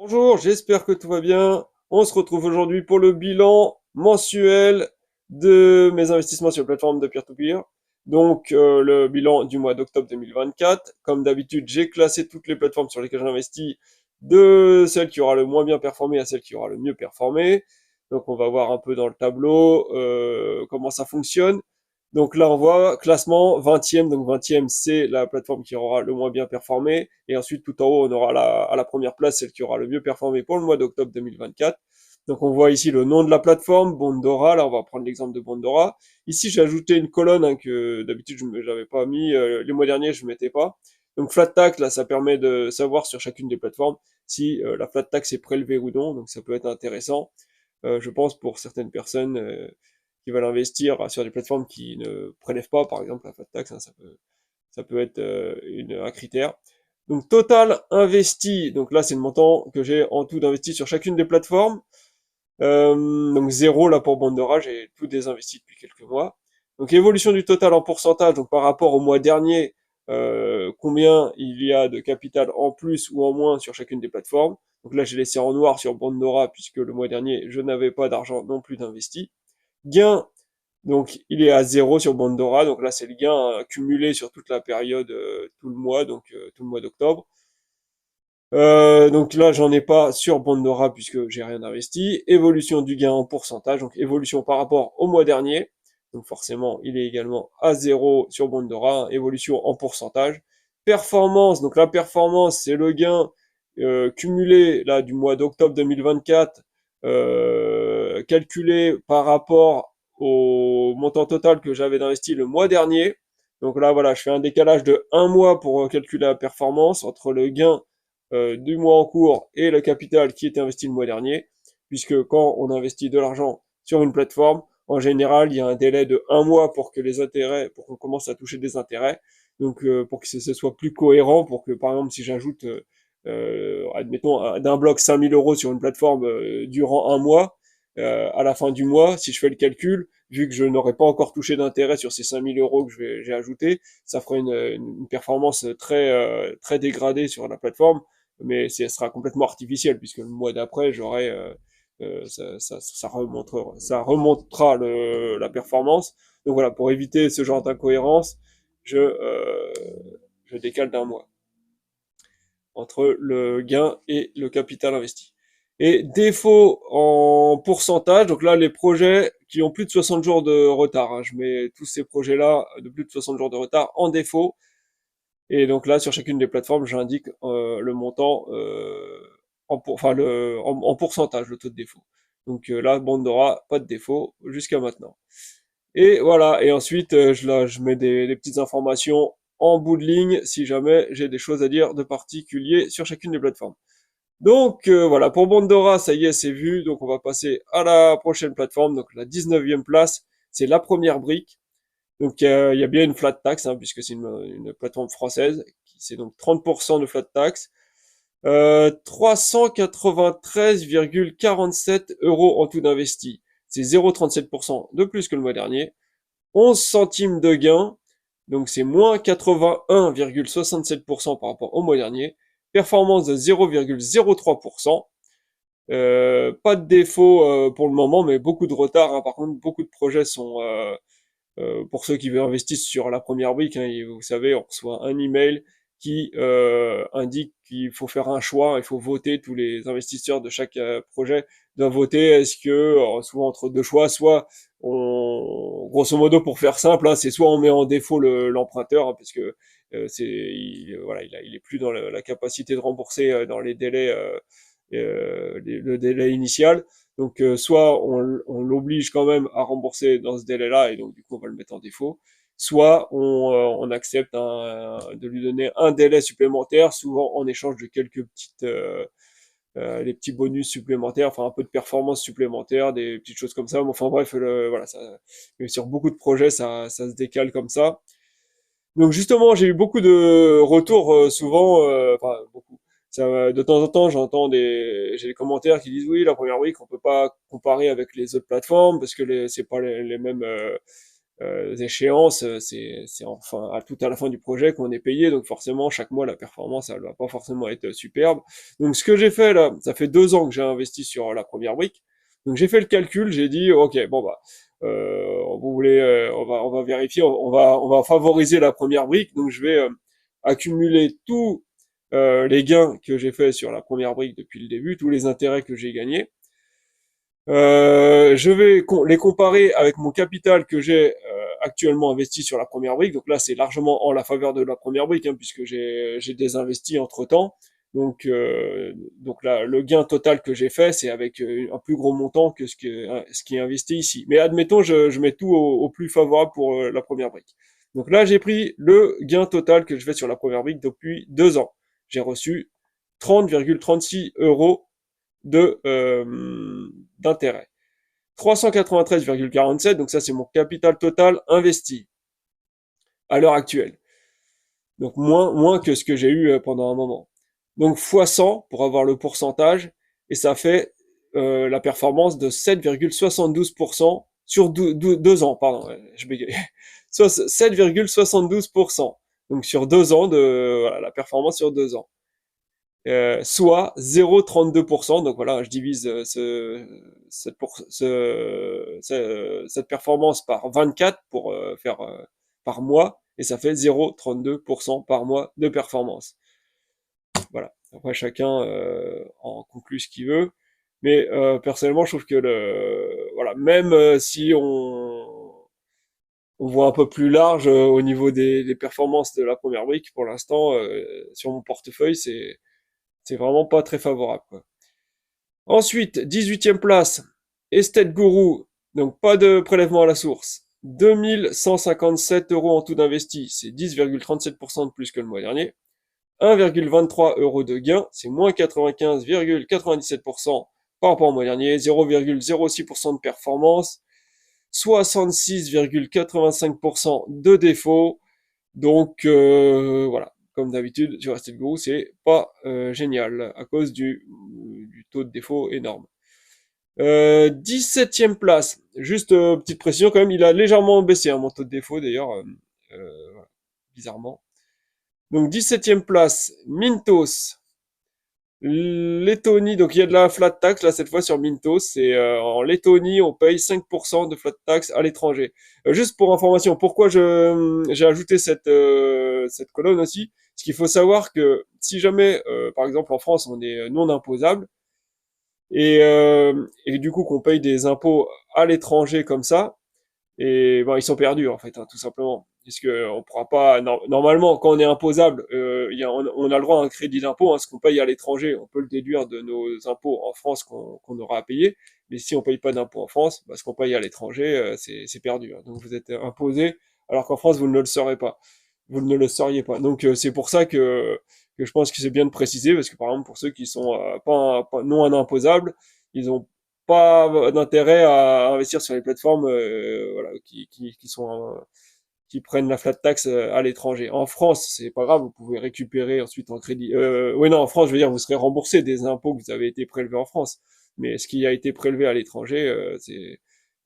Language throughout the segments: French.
Bonjour, j'espère que tout va bien. On se retrouve aujourd'hui pour le bilan mensuel de mes investissements sur les plateformes de peer-to-peer. Donc le bilan du mois d'octobre 2024. Comme d'habitude, j'ai classé toutes les plateformes sur lesquelles j'investis de celle qui aura le moins bien performé à celle qui aura le mieux performé. Donc on va voir un peu dans le tableau comment ça fonctionne. Donc là, on voit classement 20e. Donc 20e, c'est la plateforme qui aura le moins bien performé. Et ensuite, tout en haut, on aura à la première place celle qui aura le mieux performé pour le mois d'octobre 2024. Donc on voit ici le nom de la plateforme, Bondora. Là, on va prendre l'exemple de Bondora. Ici, j'ai ajouté une colonne que d'habitude, je n'avais pas mis. Les mois derniers, je ne mettais pas. Donc flat tax, là, ça permet de savoir sur chacune des plateformes si la flat tax est prélevée ou non. Donc ça peut être intéressant, je pense, pour certaines personnes qui veulent investir sur des plateformes qui ne prélèvent pas, par exemple, la flat tax, hein, ça peut être un critère. Donc total investi, donc là c'est le montant que j'ai en tout d'investi sur chacune des plateformes. Donc zéro là pour Bondora, j'ai tout désinvesti depuis quelques mois. Donc évolution du total en pourcentage, donc par rapport au mois dernier, combien il y a de capital en plus ou en moins sur chacune des plateformes. Donc là j'ai laissé en noir sur Bondora puisque le mois dernier je n'avais pas d'argent non plus d'investi. Gain, donc il est à zéro sur Bondora, donc là c'est le gain cumulé sur toute la période, tout le mois, donc tout le mois d'octobre. Donc là j'en ai pas sur Bondora puisque j'ai rien investi. Évolution du gain en pourcentage, donc évolution par rapport au mois dernier. Donc forcément il est également à zéro sur Bondora, hein, évolution en pourcentage. Performance, donc la performance c'est le gain cumulé là du mois d'octobre 2024, calculé par rapport au montant total que j'avais investi le mois dernier. Donc là, voilà, je fais un décalage de un mois pour calculer la performance entre le gain du mois en cours et le capital qui était investi le mois dernier, puisque quand on investit de l'argent sur une plateforme, en général, il y a un délai de un mois pour que les intérêts, pour qu'on commence à toucher des intérêts, donc pour que ce soit plus cohérent, pour que par exemple si j'ajoute, admettons, d'un bloc 5000 euros sur une plateforme durant un mois, à la fin du mois, si je fais le calcul, vu que je n'aurai pas encore touché d'intérêt sur ces 5000 euros que j'ai ajouté, ça fera une performance très dégradée sur la plateforme, mais ce sera complètement artificiel, puisque le mois d'après, j'aurai ça remontera la performance. Donc voilà, pour éviter ce genre d'incohérence, je décale d'un mois entre le gain et le capital investi. Et défaut en pourcentage, donc là les projets qui ont plus de 60 jours de retard, hein, je mets tous ces projets-là de plus de 60 jours de retard en défaut. Et donc là sur chacune des plateformes, j'indique le montant en pourcentage, le taux de défaut. Donc là, Bondora, pas de défaut jusqu'à maintenant. Et voilà, et ensuite je mets des petites informations en bout de ligne si jamais j'ai des choses à dire de particulier sur chacune des plateformes. Donc voilà, pour Bondora, ça y est, c'est vu. Donc on va passer à la prochaine plateforme, donc la 19e place, c'est la première brique. Donc il y a bien une flat tax, hein, puisque c'est une plateforme française, c'est donc 30% de flat tax. 393,47 euros en tout d'investi. C'est 0,37% de plus que le mois dernier. 11 centimes de gain, donc c'est moins 81,67% par rapport au mois dernier. Performance de 0,03%. Pas de défaut pour le moment, mais beaucoup de retard, hein. Par contre, beaucoup de projets sont, pour ceux qui veulent investir sur la première brique, hein, vous savez, on reçoit un email qui indique qu'il faut faire un choix, il faut voter, tous les investisseurs de chaque projet doivent voter. Est-ce que, souvent entre deux choix, soit grosso modo pour faire simple, hein, c'est soit on met en défaut l'emprunteur, hein, parce que voilà, il est plus dans la capacité de rembourser dans les délais, le délai initial. Donc soit on l'oblige quand même à rembourser dans ce délai-là et donc du coup on va le mettre en défaut, soit on accepte de lui donner un délai supplémentaire, souvent en échange de quelques les petits bonus supplémentaires, enfin un peu de performance supplémentaire, des petites choses comme ça. Mais enfin bref, voilà, mais sur beaucoup de projets ça se décale comme ça. Donc justement, j'ai eu beaucoup de retours souvent, enfin beaucoup. De temps en temps, j'ai des commentaires qui disent oui, la première week, on peut pas comparer avec les autres plateformes parce que c'est pas les mêmes. échéances, c'est enfin tout à la fin du projet qu'on est payé, donc forcément chaque mois la performance elle va pas forcément être superbe. Donc ce que j'ai fait là, ça fait 2 ans que j'ai investi sur la première brique. Donc j'ai fait le calcul, j'ai dit ok bon bah vous voulez on va vérifier, on va favoriser la première brique, donc je vais accumuler tous les gains que j'ai fait sur la première brique depuis le début, tous les intérêts que j'ai gagnés. Je vais les comparer avec mon capital que j'ai actuellement investi sur la première brique. Donc là, c'est largement en la faveur de la première brique, hein, puisque j'ai désinvesti entre-temps. Donc là, le gain total que j'ai fait, c'est avec un plus gros montant que ce qui est investi ici. Mais admettons, je mets tout au plus favorable pour la première brique. Donc là, j'ai pris le gain total que je fais sur la première brique depuis 2 ans. J'ai reçu 30,36 € d'intérêt. 393,47, donc ça c'est mon capital total investi à l'heure actuelle. Donc moins que ce que j'ai eu pendant un moment. Donc fois 100 pour avoir le pourcentage, et ça fait la performance de 7,72% sur 2 ans, pardon, je bégaye. 7,72%. Donc sur 2 ans de voilà, la performance sur 2 ans. Soit 0,32%. Donc voilà, je divise cette performance par 24 pour faire par mois, et ça fait 0,32% par mois de performance. Voilà. Après, chacun en conclut ce qu'il veut. Mais personnellement, je trouve que voilà, même si on voit un peu plus large au niveau des performances de la première brique, pour l'instant, sur mon portefeuille, c'est vraiment pas très favorable, quoi. Ensuite, 18e place, Estate Guru, donc pas de prélèvement à la source. 2157 € en tout d'investi, c'est 10,37% de plus que le mois dernier. 1,23 € de gain, c'est moins 95,97% par rapport au mois dernier. 0,06% de performance, 66,85% de défaut. Donc voilà, comme d'habitude sur Estate Guru, c'est pas génial à cause du taux de défaut énorme. 17e place, juste petite précision quand même, il a légèrement baissé hein, mon taux de défaut d'ailleurs, voilà, bizarrement. Donc 17e place, Mintos, Lettonie, donc il y a de la flat tax là cette fois sur Mintos, c'est en Lettonie on paye 5% de flat tax à l'étranger. Juste pour information, pourquoi j'ai ajouté cette colonne aussi, parce qu'il faut savoir que si jamais par exemple en France on est non imposable et du coup qu'on paye des impôts à l'étranger comme ça, et ben ils sont perdus en fait, hein, tout simplement. Puisque on pourra pas normalement quand on est imposable, on a le droit à un crédit d'impôt, hein, ce qu'on paye à l'étranger, on peut le déduire de nos impôts en France qu'on aura à payer. Mais si on paye pas d'impôt en France, bah, ce qu'on paye à l'étranger, c'est perdu, hein. Donc vous êtes imposé, alors qu'en France vous ne le serez pas, vous ne le seriez pas. Donc c'est pour ça que je pense que c'est bien de préciser, parce que par exemple pour ceux qui sont pas non imposables, ils ont pas d'intérêt à investir sur les plateformes voilà, qui prennent la flat tax à l'étranger. En France, c'est pas grave, vous pouvez récupérer ensuite en crédit. Oui, non, en France, je veux dire, vous serez remboursé des impôts que vous avez été prélevés en France. Mais ce qui a été prélevé à l'étranger,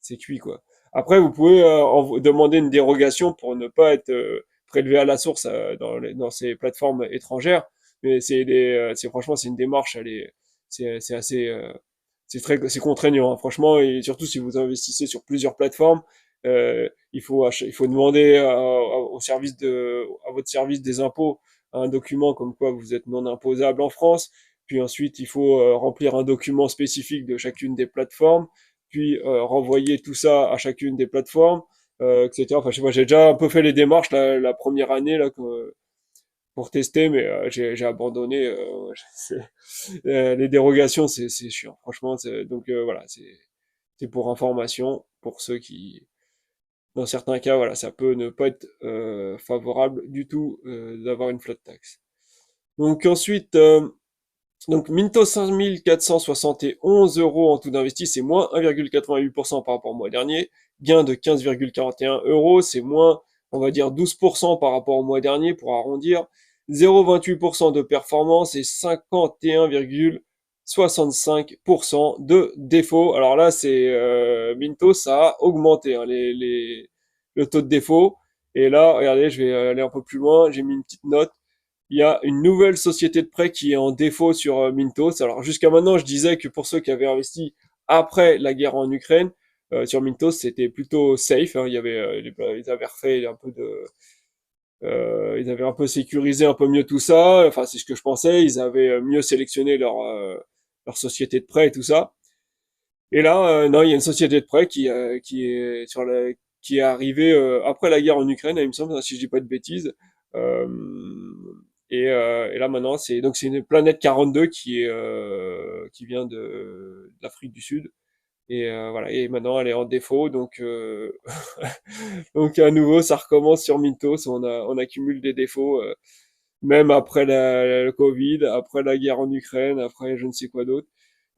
c'est cuit, quoi. Après, vous pouvez demander une dérogation pour ne pas être prélevé à la source dans ces plateformes étrangères. Mais franchement, c'est une démarche, c'est assez, c'est contraignant, hein, franchement, et surtout si vous investissez sur plusieurs plateformes, il faut demander à votre service des impôts un document comme quoi vous êtes non imposable en France. Puis ensuite, il faut remplir un document spécifique de chacune des plateformes, puis renvoyer tout ça à chacune des plateformes, etc. Enfin, je sais pas, j'ai déjà un peu fait les démarches la première année là pour tester, mais j'ai abandonné. Les dérogations, c'est chiant, franchement. Donc voilà, c'est pour information, pour ceux qui, dans certains cas, voilà, ça peut ne pas être favorable du tout d'avoir une flat tax. Donc ensuite, donc Minto 5471 € en tout d'investi, c'est moins 1,88% par rapport au mois dernier. Gain de 15,41 €, c'est moins, on va dire 12% par rapport au mois dernier pour arrondir. 0,28% de performance et 51,65% de défaut. Alors là, c'est Minto, ça a augmenté, hein, le taux de défaut. Et là, regardez, je vais aller un peu plus loin, j'ai mis une petite note. Il y a une nouvelle société de prêt qui est en défaut sur Mintos. Alors jusqu'à maintenant, je disais que pour ceux qui avaient investi après la guerre en Ukraine, sur Mintos, c'était plutôt safe, hein. Il y avait, ils avaient refait un peu de, ils avaient un peu sécurisé un peu mieux tout ça. Enfin, c'est ce que je pensais. Ils avaient mieux sélectionné leur société de prêt et tout ça. Et là, non, il y a une société de prêt qui est qui est arrivée après la guerre en Ukraine, il me semble, si je dis pas de bêtises. Euh, et là maintenant, c'est une planète 42 qui vient de l'Afrique du Sud. Et voilà. Et maintenant, elle est en défaut, donc donc à nouveau, ça recommence sur Mintos. On accumule des défauts, même après le Covid, après la guerre en Ukraine, après je ne sais quoi d'autre.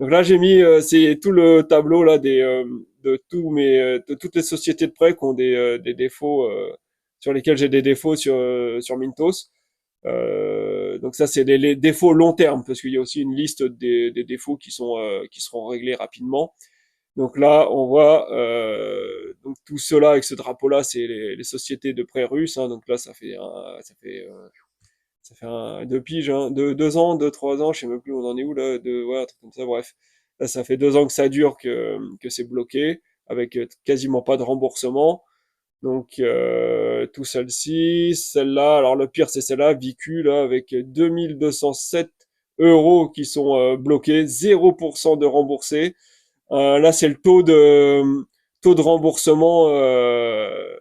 Donc là, j'ai mis c'est tout le tableau là de toutes les sociétés de prêt qui ont des défauts sur lesquels j'ai des défauts sur Mintos. Donc ça, c'est les défauts long terme, parce qu'il y a aussi une liste des défauts qui seront réglés rapidement. Donc là, on voit donc tout cela avec ce drapeau-là, c'est les sociétés de prêt russes, hein. Donc là, ça fait deux piges, hein, 2 ans, 3 ans, je sais même plus où on en est où là, ouais, un truc comme ça, bref. Là, ça fait 2 ans que ça dure, que c'est bloqué, avec quasiment pas de remboursement. Donc tout celle-ci, celle-là, alors le pire c'est celle-là, Vicu, là, avec 2207 euros qui sont bloqués, 0% de remboursé. Là, c'est le taux de remboursement euh,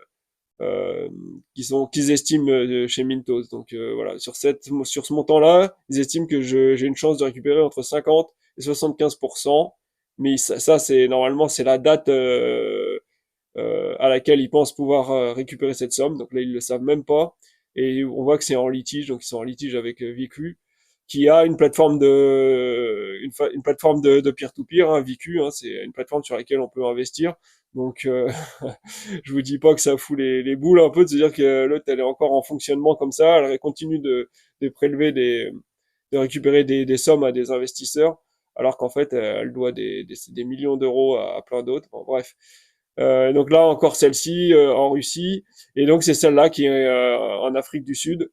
qu'ils estiment chez Mintos. Donc voilà, sur ce montant-là, ils estiment que j'ai une chance de récupérer entre 50 et 75%. Mais ça c'est normalement c'est la date à laquelle ils pensent pouvoir récupérer cette somme. Donc là, ils le savent même pas. Et on voit que c'est en litige, donc ils sont en litige avec Vicu, qui a une plateforme une plateforme de peer-to-peer, hein, Vicu, hein, c'est une plateforme sur laquelle on peut investir. Donc, je vous dis pas que ça fout les boules un peu de se dire que l'autre elle est encore en fonctionnement comme ça, elle continue de prélever de récupérer des sommes à des investisseurs, alors qu'en fait elle doit des millions d'euros à plein d'autres. Bon, bref. Donc là encore celle-ci en Russie, et donc c'est celle-là qui est en Afrique du Sud.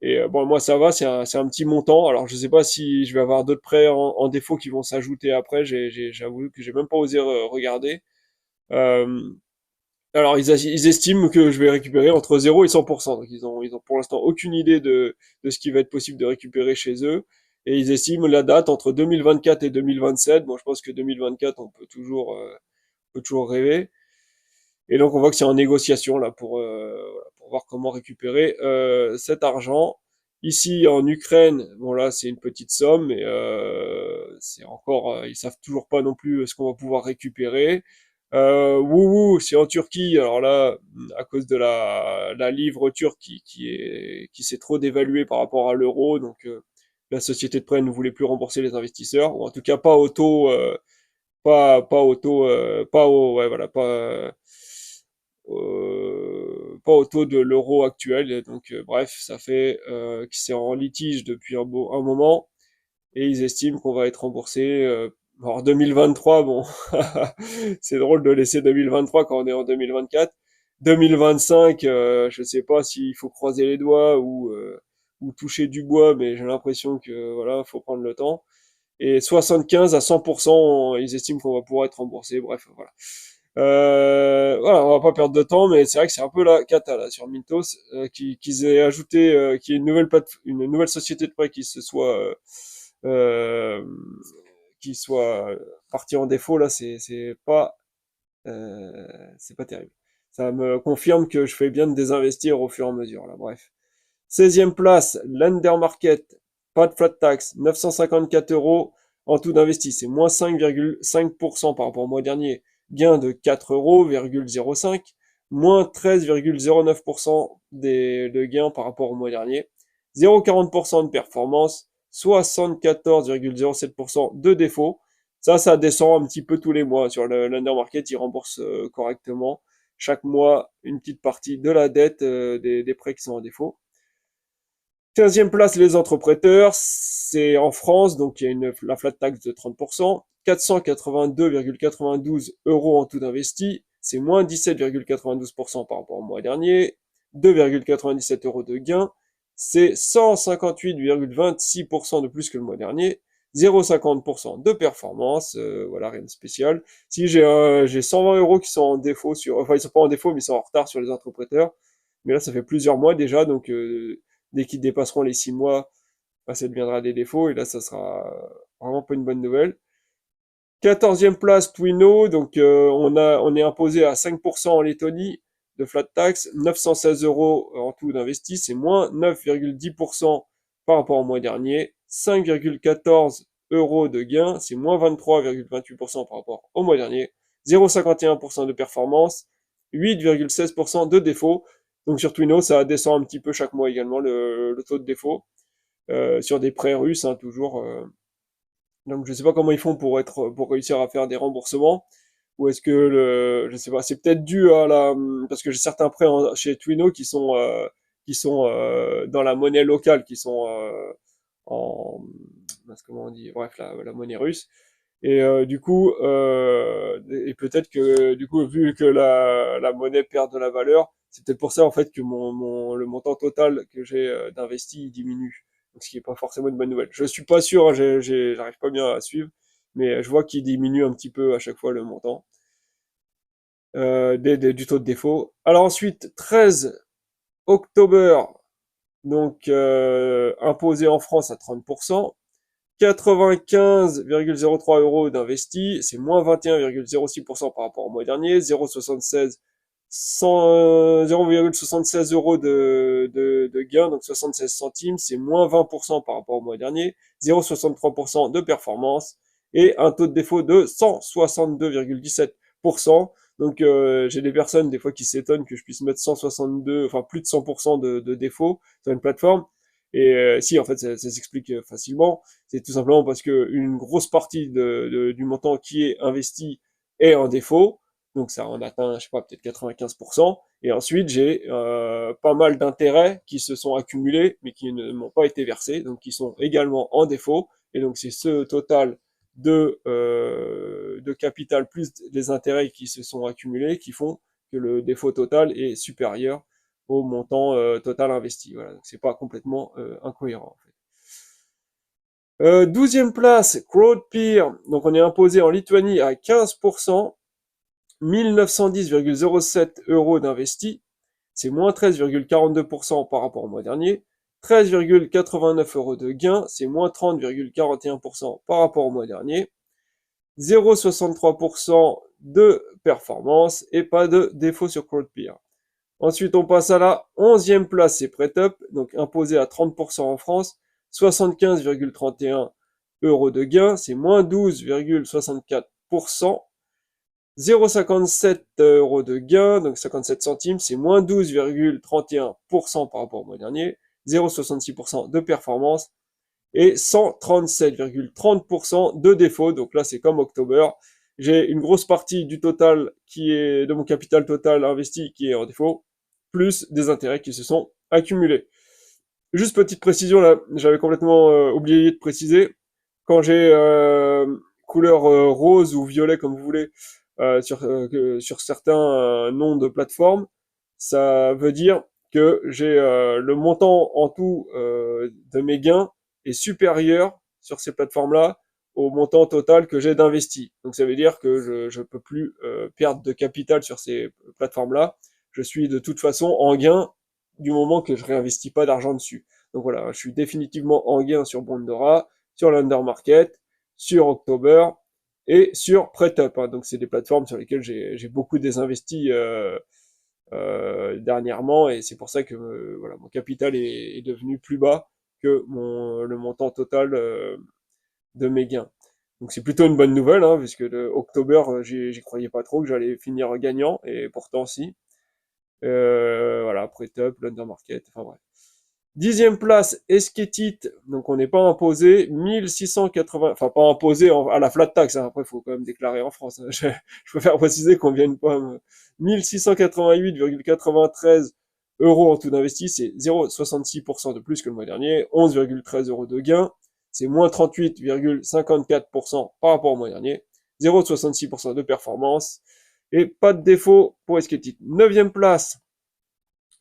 Et bon, moi ça va, c'est un petit montant. Alors je sais pas si je vais avoir d'autres prêts en défaut qui vont s'ajouter après. J'avoue que j'ai même pas osé regarder. Euh, alors ils estiment que je vais récupérer entre 0 et 100%. Donc ils ont pour l'instant aucune idée de ce qui va être possible de récupérer chez eux. Et ils estiment la date entre 2024 et 2027. Bon, je pense que 2024, on peut toujours rêver. Et donc on voit que c'est en négociation là voilà, pour voir comment récupérer cet argent. Ici en Ukraine, bon là c'est une petite somme, mais c'est encore, ils savent toujours pas non plus ce qu'on va pouvoir récupérer. Wouhou, c'est en Turquie. Alors là, à cause de la livre turque qui s'est trop dévaluée par rapport à l'euro, donc la société de prêt ne voulait plus rembourser les investisseurs, ou en tout cas pas au taux, pas au taux, pas au, ouais voilà, pas au taux de l'euro actuel. Et donc, bref, ça fait que c'est en litige depuis un moment, et ils estiment qu'on va être remboursé. Alors 2023, bon, c'est drôle de laisser 2023 quand on est en 2024. 2025, je sais pas s'il faut croiser les doigts ou toucher du bois, mais j'ai l'impression que voilà, faut prendre le temps. Et 75 à 100%, ils estiment qu'on va pouvoir être remboursé. Bref, voilà. Voilà, on va pas perdre de temps, mais c'est vrai que c'est un peu la cata là sur Mintos, qu'ils aient ajouté, qu'il y ait une nouvelle société de prêt euh, qui soit partie en défaut là, c'est pas terrible. Ça me confirme que je fais bien de désinvestir au fur et à mesure là. Bref. 16e place, Lender Market, pas de flat tax, 954 euros en tout d'investi, c'est moins 5,5% par rapport au mois dernier, gain de 4 euros, moins 13,09% de gains par rapport au mois dernier, 0,40% de performance, 74,07% de défaut. Ça descend un petit peu tous les mois. Sur le Lender Market, il rembourse correctement chaque mois une petite partie de la dette des prêts qui sont en défaut. 15e place, les entrepreneurs, c'est en France, donc il y a la flat tax de 30%, 482,92 euros en tout investi, c'est moins 17,92% par rapport au mois dernier. 2,97 euros de gain, c'est 158,26% de plus que le mois dernier. 0,50% de performance, voilà, rien de spécial. Si j'ai 120 euros qui sont en défaut enfin ils sont pas en défaut, mais ils sont en retard sur les interpréteurs. Mais là, ça fait plusieurs mois déjà, donc dès qu'ils dépasseront les 6 mois, bah, ça deviendra des défauts, et là, ça sera vraiment pas une bonne nouvelle. 14e place, Twino, donc on est imposé à 5% en Lettonie de flat tax, 916 euros en tout d'investi, c'est moins 9,10% par rapport au mois dernier, 5,14 euros de gain, c'est moins 23,28% par rapport au mois dernier, 0,51% de performance, 8,16% de défaut. Donc sur Twino, ça descend un petit peu chaque mois également le taux de défaut, sur des prêts russes, hein, toujours. Donc je sais pas comment ils font pour réussir à faire des remboursements. Ou est-ce que je sais pas, c'est peut-être dû à parce que j'ai certains prêts chez Twino qui sont dans la monnaie locale, qui sont en comment on dit, bref, la monnaie russe. Et du coup, et peut-être que du coup, vu que la monnaie perd de la valeur, c'est peut-être pour ça en fait que le montant total que j'ai d'investi diminue. Donc, ce qui est pas forcément une bonne nouvelle. Je suis pas sûr, hein, j'arrive pas bien à suivre, mais je vois qu'il diminue un petit peu à chaque fois le montant du taux de défaut. Alors ensuite, 13 octobre, donc imposé en France à 30%. 95,03 euros d'investi, c'est moins 21,06% par rapport au mois dernier, 0,76 euros de gain, donc 76 centimes, c'est moins 20% par rapport au mois dernier, 0,63% de performance, et un taux de défaut de 162,17%. Donc j'ai des personnes des fois qui s'étonnent que je puisse mettre 162, enfin plus de 100% de défaut sur une plateforme. Et si, en fait, ça s'explique facilement. C'est tout simplement parce que une grosse partie du montant qui est investi est en défaut. Donc ça en atteint, je sais pas, peut-être 95%. Et ensuite, j'ai pas mal d'intérêts qui se sont accumulés, mais qui ne m'ont pas été versés, donc qui sont également en défaut. Et donc c'est ce total de capital plus les intérêts qui se sont accumulés qui font que le défaut total est supérieur au montant total investi. Voilà, donc c'est pas complètement incohérent en fait. 12e place, CrowdPeer. Donc on est imposé en Lituanie à 15%, 1910,07 euros d'investi. C'est moins 13,42% par rapport au mois dernier. 13,89 euros de gain, c'est moins 30,41% par rapport au mois dernier. 0,63% de performance et pas de défaut sur CrowdPeer. Ensuite, on passe à la 11e place, c'est PrêtUp, donc imposé à 30% en France, 75,31 euros de gain, c'est moins 12,64%. 0,57 euros de gain, donc 57 centimes, c'est moins 12,31% par rapport au mois dernier, 0,66% de performance et 137,30% de défaut. Donc là, c'est comme October. J'ai une grosse partie du total qui est de mon capital total investi qui est en défaut, plus des intérêts qui se sont accumulés. Juste petite précision là, j'avais complètement oublié de préciser. Quand j'ai couleur rose ou violet comme vous voulez sur certains noms de plateformes, ça veut dire que j'ai le montant en tout de mes gains est supérieur sur ces plateformes-là au montant total que j'ai d'investi. Donc ça veut dire que je peux plus perdre de capital sur ces plateformes-là. Je suis de toute façon en gain du moment que je réinvestis pas d'argent dessus. Donc voilà, je suis définitivement en gain sur Bondora, sur l'Undermarket, sur October et sur PrêtUp. Hein. Donc c'est des plateformes sur lesquelles j'ai beaucoup désinvesti dernièrement et c'est pour ça que voilà, mon capital est devenu plus bas que le montant total de mes gains. Donc c'est plutôt une bonne nouvelle, hein, puisque le October, j'y croyais pas trop que j'allais finir gagnant, et pourtant si. Voilà, PrêtUp, l'Undermarket, enfin bref. 10e place, Esketit, donc on n'est pas imposé, 1680, enfin pas imposé à la flat tax, hein, après il faut quand même déclarer en France, hein. Je préfère préciser qu'on vienne pas 1688,93 euros en tout d'investi, c'est 0,66% de plus que le mois dernier, 11,13 euros de gain, c'est moins 38,54% par rapport au mois dernier, 0,66% de performance, et pas de défaut pour Esquetit. 9e place,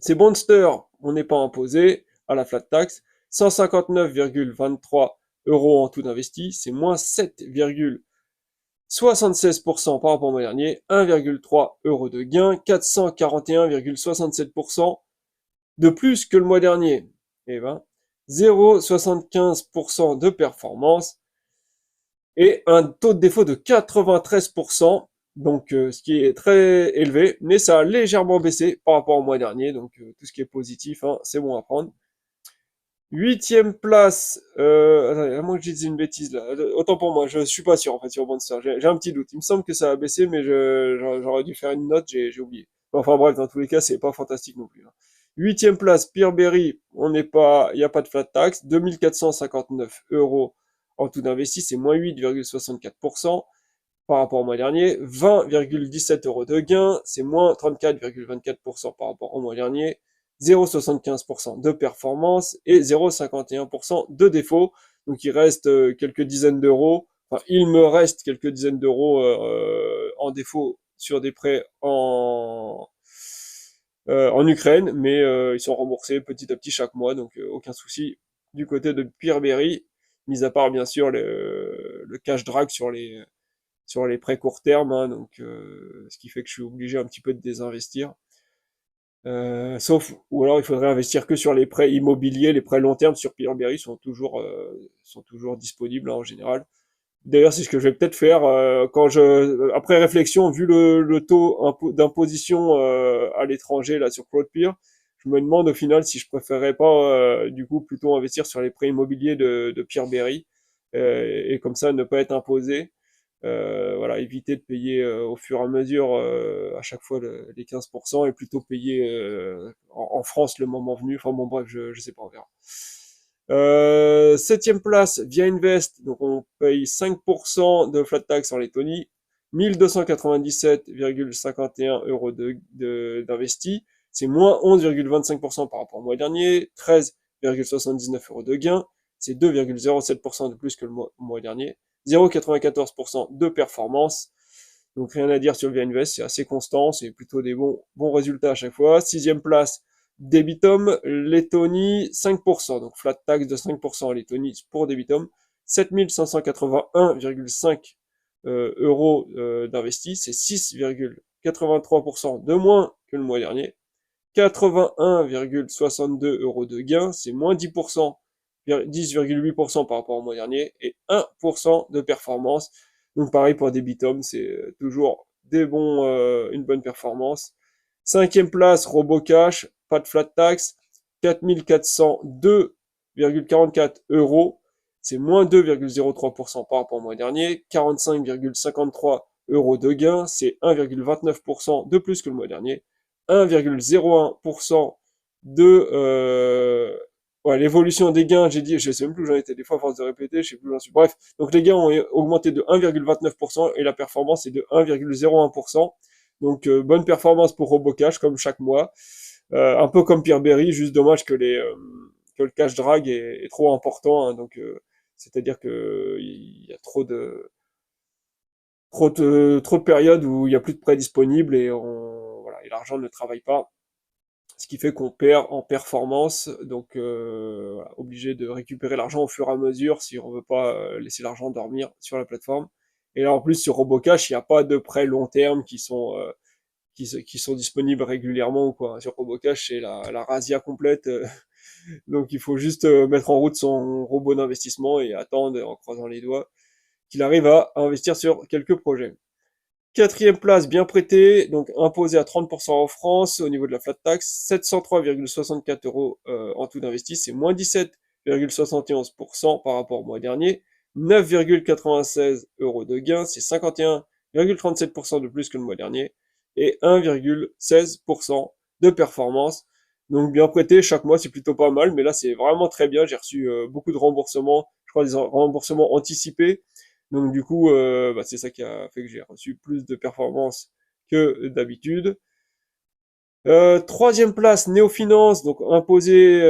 c'est Monster, on n'est pas imposé à la flat tax, 159,23 euros en tout investi, c'est moins 7,76% par rapport au mois dernier, 1,3 euros de gain, 441,67% de plus que le mois dernier. Et ben, 0,75% de performance et un taux de défaut de 93%, donc ce qui est très élevé, mais ça a légèrement baissé par rapport au mois dernier, donc tout ce qui est positif, hein, c'est bon à prendre. 8e place, attendez, à moins que je dise une bêtise là, autant pour moi, je suis pas sûr en fait sur Monster, j'ai un petit doute, il me semble que ça a baissé, mais j'aurais dû faire une note, j'ai oublié. Enfin bref, dans tous les cas, c'est pas fantastique non plus. Hein. 8e place, Peerberry, il n'y a pas de flat tax, 2459 euros en tout d'investi, c'est moins 8,64% par rapport au mois dernier, 20,17 euros de gain, c'est moins 34,24% par rapport au mois dernier, 0,75% de performance et 0,51% de défaut. Donc il reste quelques dizaines d'euros, enfin il me reste quelques dizaines d'euros en défaut sur des prêts en Ukraine, mais ils sont remboursés petit à petit chaque mois, donc aucun souci du côté de Peerberry, mis à part bien sûr le cash drag sur les prêts court terme, hein, donc ce qui fait que je suis obligé un petit peu de désinvestir. Sauf, ou alors il faudrait investir que sur les prêts immobiliers, les prêts long terme sur Peerberry sont toujours disponibles hein, en général. D'ailleurs, c'est ce que je vais peut-être faire après réflexion, vu le taux d'imposition à l'étranger là sur Cloudpeer, je me demande au final si je préférerais pas du coup plutôt investir sur les prêts immobiliers de Peerberry et comme ça ne pas être imposé. Voilà, éviter de payer au fur et à mesure à chaque fois les 15% et plutôt payer en France le moment venu. Enfin bon bref, je sais pas, on verra. 7e place, via Invest, donc on paye 5% de flat tax en Lettonie, 1297,51 euros d'investi, c'est moins 11,25% par rapport au mois dernier, 13,79 euros de gain, c'est 2,07% de plus que le mois dernier, 0,94% de performance, donc rien à dire sur via Invest, c'est assez constant, c'est plutôt des bons résultats à chaque fois. 6e place, Debitum, Lettonie, 5%, donc flat tax de 5% en Lettonie pour Debitum, 7581,5 euros d'investis, c'est 6,83% de moins que le mois dernier, 81,62 euros de gain, c'est moins 10%, 10,8% par rapport au mois dernier, et 1% de performance. Donc pareil pour Debitum, c'est toujours une bonne performance. 5e place, RoboCash, pas de flat tax, 4402,44 euros, c'est moins 2,03% par rapport au mois dernier, 45,53 euros de gain, c'est 1,29% de plus que le mois dernier, 1,01% de l'évolution des gains, j'ai dit, je sais même plus où j'en étais, des fois à force de répéter, je sais plus où j'en suis. Bref, donc les gains ont augmenté de 1,29% et la performance est de 1,01%. Donc bonne performance pour RoboCash comme chaque mois. Un peu comme Peerberry, juste dommage que que le cash drag est trop important. Hein, donc c'est-à-dire que il y a trop de périodes où il n'y a plus de prêts disponibles et voilà, et l'argent ne travaille pas. Ce qui fait qu'on perd en performance, donc voilà, obligé de récupérer l'argent au fur et à mesure si on veut pas laisser l'argent dormir sur la plateforme. Et là en plus sur RoboCash, il n'y a pas de prêts long terme qui sont disponibles régulièrement ou quoi. Sur RoboCash, c'est la razzia complète, donc il faut juste mettre en route son robot d'investissement et attendre en croisant les doigts qu'il arrive à investir sur quelques projets. 4e place, bien prêté, donc imposé à 30% en France au niveau de la flat tax, 703,64 euros en tout d'investi, c'est moins 17,71% par rapport au mois dernier, 9,96 euros de gain, c'est 51,37% de plus que le mois dernier, et 1,16% de performance. Donc bien prêté, chaque mois c'est plutôt pas mal, mais là c'est vraiment très bien, j'ai reçu beaucoup de remboursements, je crois des remboursements anticipés, donc du coup, c'est ça qui a fait que j'ai reçu plus de performances que d'habitude. 3e place, Néofinance, donc imposé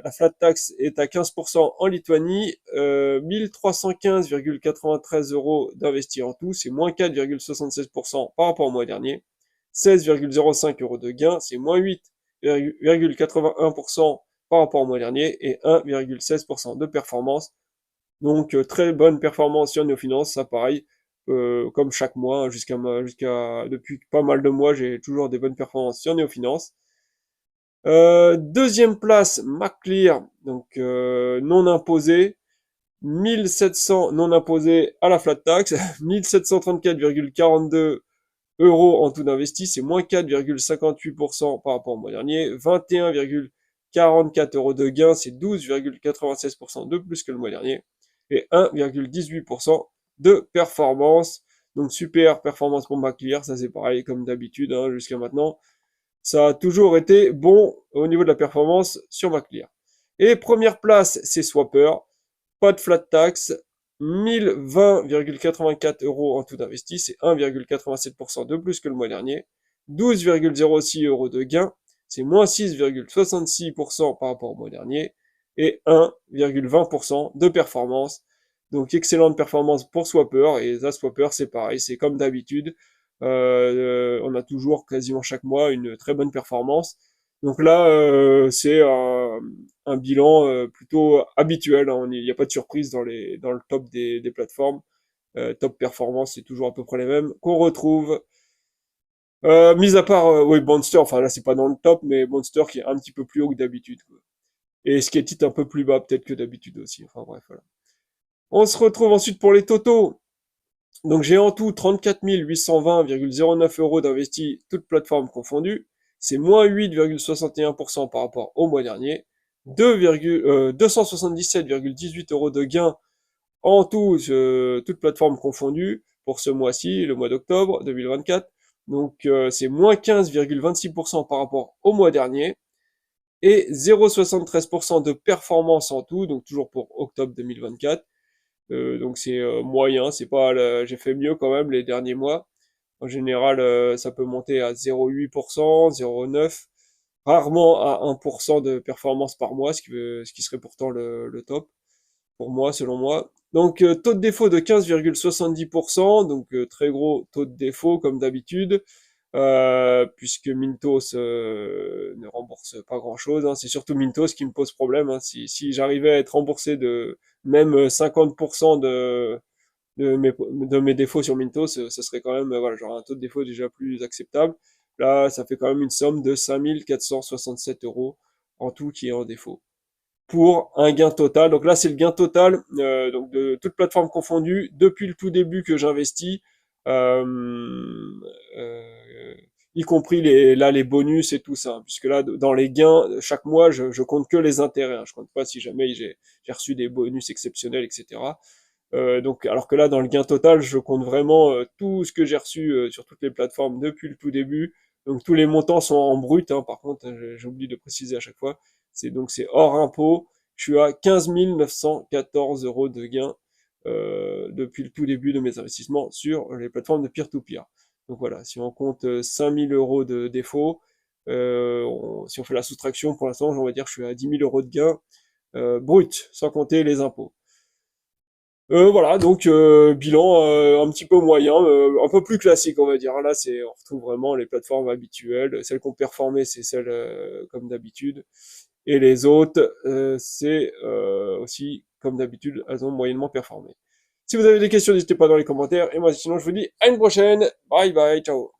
la flat tax est à 15% en Lituanie, 1315,93 euros d'investis en tout, c'est moins 4,76% par rapport au mois dernier. 16,05 euros de gain, c'est moins 8,81% par rapport au mois dernier et 1,16% de performance. Donc très bonne performance sur Neofinance, ça pareil, comme chaque mois, depuis pas mal de mois, j'ai toujours des bonnes performances sur Neofinance. Deuxième place, MacClear, donc non imposé, 1700 non imposé à la flat tax, 1734,42 euros en tout d'investi, c'est moins 4,58% par rapport au mois dernier, 21,44 euros de gain, c'est 12,96% de plus que le mois dernier, et 1,18% de performance. Donc super performance pour MacClear, ça c'est pareil comme d'habitude hein, jusqu'à maintenant. Ça a toujours été bon au niveau de la performance sur MacClear. Et première place, c'est Swapper. Pas de flat tax. 1020,84 euros en tout d'investi. C'est 1,87% de plus que le mois dernier. 12,06 euros de gain. C'est moins 6,66% par rapport au mois dernier. Et 1,20% de performance. Donc excellente performance pour Swapper. Et ça, Swapper, c'est pareil. C'est comme d'habitude. On a toujours quasiment chaque mois une très bonne performance. Donc là, c'est un bilan plutôt habituel. Hein. Il n'y a pas de surprise dans le top des plateformes. Top performance, c'est toujours à peu près les mêmes qu'on retrouve. Mis à part, oui, Monster, enfin là c'est pas dans le top, mais Monster qui est un petit peu plus haut que d'habitude. Et Skatit un peu plus bas peut-être que d'habitude aussi. Enfin bref, voilà. On se retrouve ensuite pour les totaux. Donc j'ai en tout 34 820,09 euros d'investis, toutes plateformes confondues. C'est moins 8,61% par rapport au mois dernier. 277,18 euros de gains en tout, toutes plateformes confondues, pour ce mois-ci, le mois d'octobre 2024. Donc c'est moins 15,26% par rapport au mois dernier. Et 0,73% de performance en tout, donc toujours pour octobre 2024. Donc c'est moyen, c'est pas, j'ai fait mieux quand même les derniers mois. En général, ça peut monter à 0,8%, 0,9%, rarement à 1% de performance par mois, ce qui serait pourtant le top pour moi, selon moi. Donc taux de défaut de 15,70%, donc très gros taux de défaut comme d'habitude. Puisque Mintos ne rembourse pas grand-chose. Hein. C'est surtout Mintos qui me pose problème. Hein. Si j'arrivais à être remboursé de même 50% de mes défauts sur Mintos, ça serait quand même voilà, genre un taux de défaut déjà plus acceptable. Là, ça fait quand même une somme de 5467 euros en tout qui est en défaut. Pour un gain total. Donc là, c'est le gain total donc de toute plateforme confondue depuis le tout début que j'investis. Euh, euh, y compris les bonus et tout ça, puisque là dans les gains chaque mois je compte que les intérêts, hein, je compte pas si jamais j'ai reçu des bonus exceptionnels, etc. Donc alors que là dans le gain total je compte vraiment tout ce que j'ai reçu sur toutes les plateformes depuis le tout début, donc tous les montants sont en brut, hein, par contre j'oublie de préciser à chaque fois, c'est hors impôt, je suis à 15 914 euros de gain depuis le tout début de mes investissements sur les plateformes de peer-to-peer. Donc voilà, si on compte 5000 euros de défaut, si on fait la soustraction, pour l'instant, on va dire que je suis à 10 000 euros de gain brut, sans compter les impôts. Voilà, donc bilan un petit peu moyen, un peu plus classique, on va dire. Là, on retrouve vraiment les plateformes habituelles. Celles qui ont performé, c'est celles comme d'habitude. Et les autres, c'est aussi comme d'habitude, elles ont moyennement performé. Si vous avez des questions, n'hésitez pas dans les commentaires. Et moi, sinon, je vous dis à une prochaine. Bye bye, ciao.